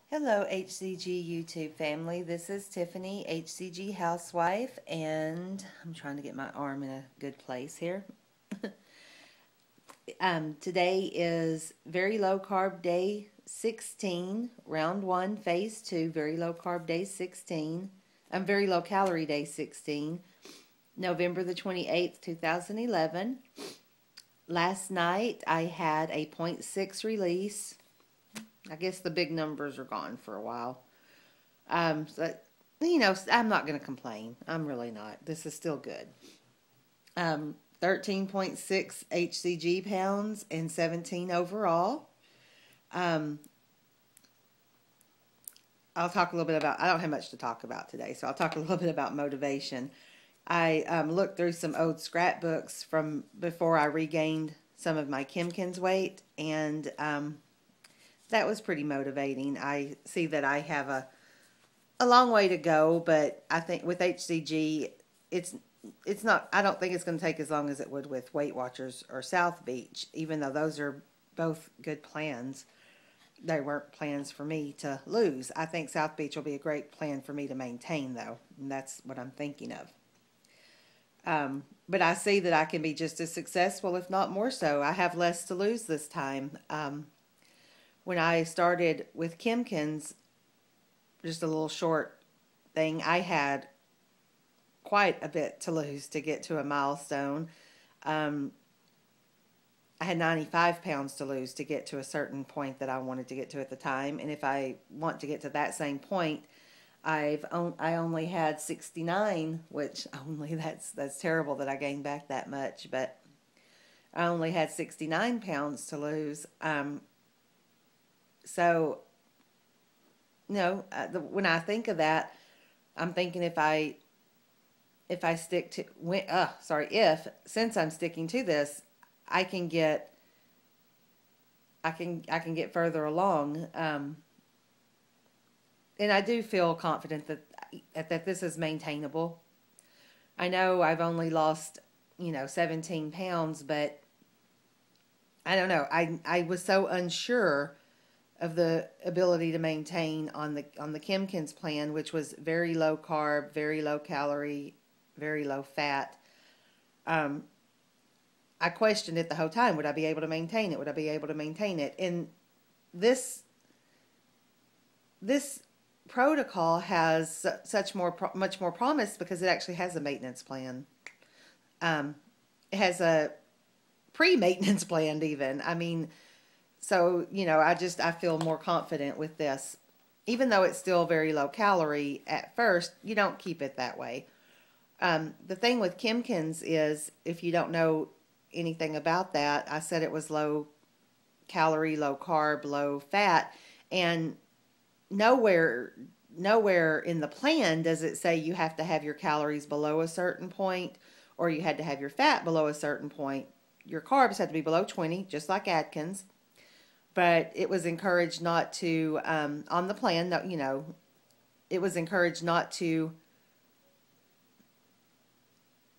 Hello, HCG YouTube family. This is Tiffany, HCG housewife, and I'm trying to get my arm in a good place here. Today is very low carb day 16, round 1, phase 2, very low carb day 16. Very low calorie day 16, November the 28th, 2011. Last night I had a 0.6 release. I guess the big numbers are gone for a while. So, I'm not going to complain. I'm really not. This is still good. 13.6 HCG pounds and 17 overall. I'll talk a little bit about, I don't have much to talk about today, so I'll talk a little bit about motivation. I looked through some old scrapbooks from before I regained some of my Hcghousewife weight, and that was pretty motivating. I see that I have a long way to go, but I think with HCG, it's not, I don't think it's going to take as long as it would with Weight Watchers or South Beach, even though those are both good plans. They weren't plans for me to lose. I think South Beach will be a great plan for me to maintain, though, and that's what I'm thinking of. But I see that I can be just as successful, if not more so. I have less to lose this time. When I started with Hcghousewife, just a little short thing, I had quite a bit to lose to get to a milestone. I had 95 pounds to lose to get to a certain point that I wanted to get to at the time. And if I want to get to that same point, I only had 69, which that's terrible that I gained back that much, but I only had 69 pounds to lose. So, when I think of that, I'm thinking since I'm sticking to this, I can get further along. And I do feel confident that this is maintainable. I know I've only lost, 17 pounds, but I don't know. I was so unsure of the ability to maintain on the Hcghousewife plan, which was very low carb, very low calorie, very low fat. I questioned it the whole time. Would I be able to maintain it? Would I be able to maintain it? And this protocol has much more promise because it actually has a maintenance plan. It has a pre-maintenance plan even. I mean, so, I feel more confident with this. Even though it's still very low calorie at first, you don't keep it that way. The thing with Hcghousewife is, if you don't know anything about that, I said it was low calorie, low carb, low fat, and nowhere in the plan does it say you have to have your calories below a certain point or you had to have your fat below a certain point. Your carbs had to be below 20, just like Atkins. But it was encouraged not to, on the plan, it was encouraged not to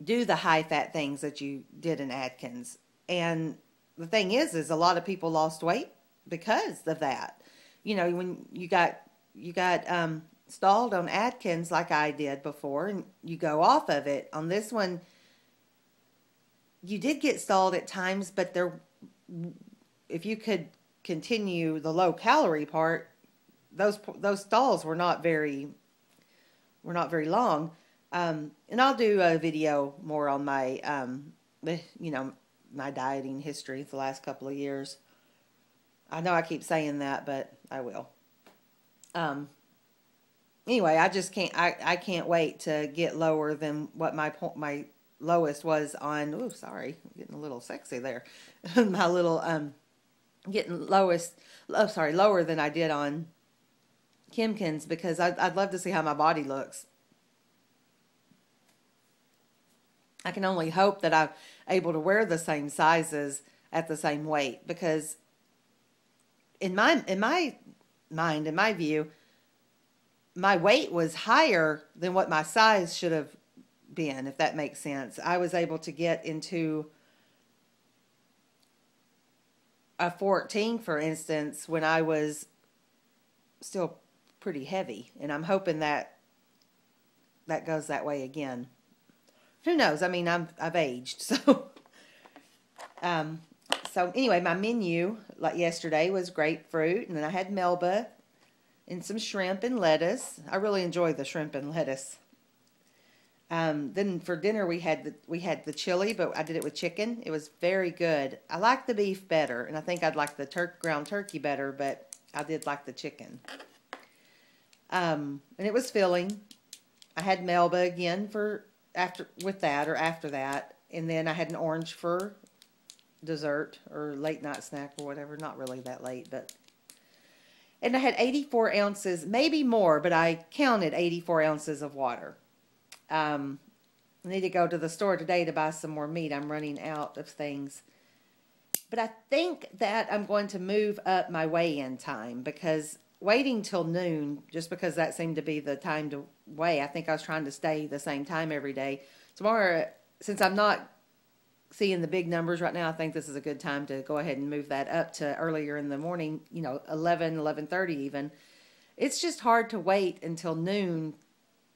do the high-fat things that you did in Atkins. And the thing is a lot of people lost weight because of that. When you got stalled on Atkins like I did before, and you go off of it. On this one, you did get stalled at times, but if you could continue the low calorie part, those stalls were not very long. And I'll do a video more on my my dieting history for the last couple of years. I know I keep saying that, but I will. Anyway, I can't wait to get lower than what my lowest was on. Oh, sorry, I'm getting a little sexy there. My little lower than I did on Hcghousewife, because I'd love to see how my body looks. I can only hope that I'm able to wear the same sizes at the same weight, because in my mind, in my view, my weight was higher than what my size should have been, if that makes sense. I was able to get into a 14, for instance, when I was still pretty heavy, and I'm hoping that that goes that way again. Who knows? I mean, I've aged, so so anyway, my menu like yesterday was grapefruit, and then I had Melba and some shrimp and lettuce. I really enjoy the shrimp and lettuce. Then for dinner we had the chili, but I did it with chicken. It was very good. I like the beef better, and I think I'd like the ground turkey better, but I did like the chicken. And it was filling. I had Melba again for after that, and then I had an orange for dessert or late night snack or whatever. Not really that late, but. And I had 84 ounces, maybe more, but I counted 84 ounces of water. I need to go to the store today to buy some more meat. I'm running out of things. But I think that I'm going to move up my weigh-in time, because waiting till noon, just because that seemed to be the time to weigh, I think I was trying to stay the same time every day. Tomorrow, since I'm not seeing the big numbers right now, I think this is a good time to go ahead and move that up to earlier in the morning, 11:30 even. It's just hard to wait until noon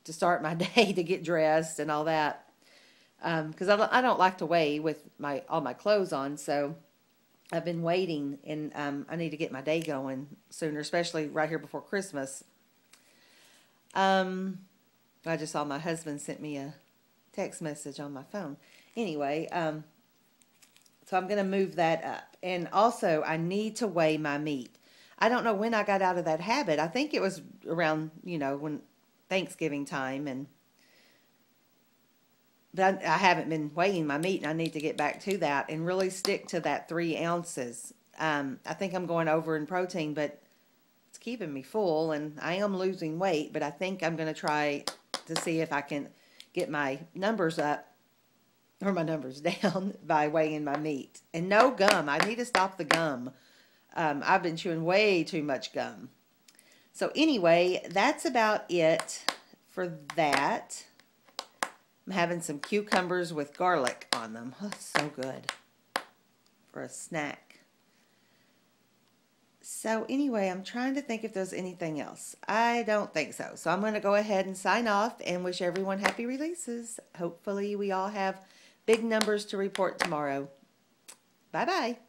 to start my day to get dressed and all that, because I don't like to weigh with all my clothes on, so I've been waiting, and I need to get my day going sooner, especially right here before Christmas. I just saw my husband sent me a text message on my phone. Anyway, so I'm going to move that up. And also, I need to weigh my meat. I don't know when I got out of that habit. I think it was around, when Thanksgiving time. But I haven't been weighing my meat, and I need to get back to that and really stick to that 3 ounces. I think I'm going over in protein, but it's keeping me full, and I am losing weight. But I think I'm going to try to see if I can get my numbers up, or my numbers down, by weighing my meat. And no gum. I need to stop the gum. I've been chewing way too much gum. So anyway, that's about it for that. I'm having some cucumbers with garlic on them. Oh, so good for a snack. So anyway, I'm trying to think if there's anything else. I don't think so. So I'm going to go ahead and sign off and wish everyone happy releases. Hopefully we all have big numbers to report tomorrow. Bye-bye.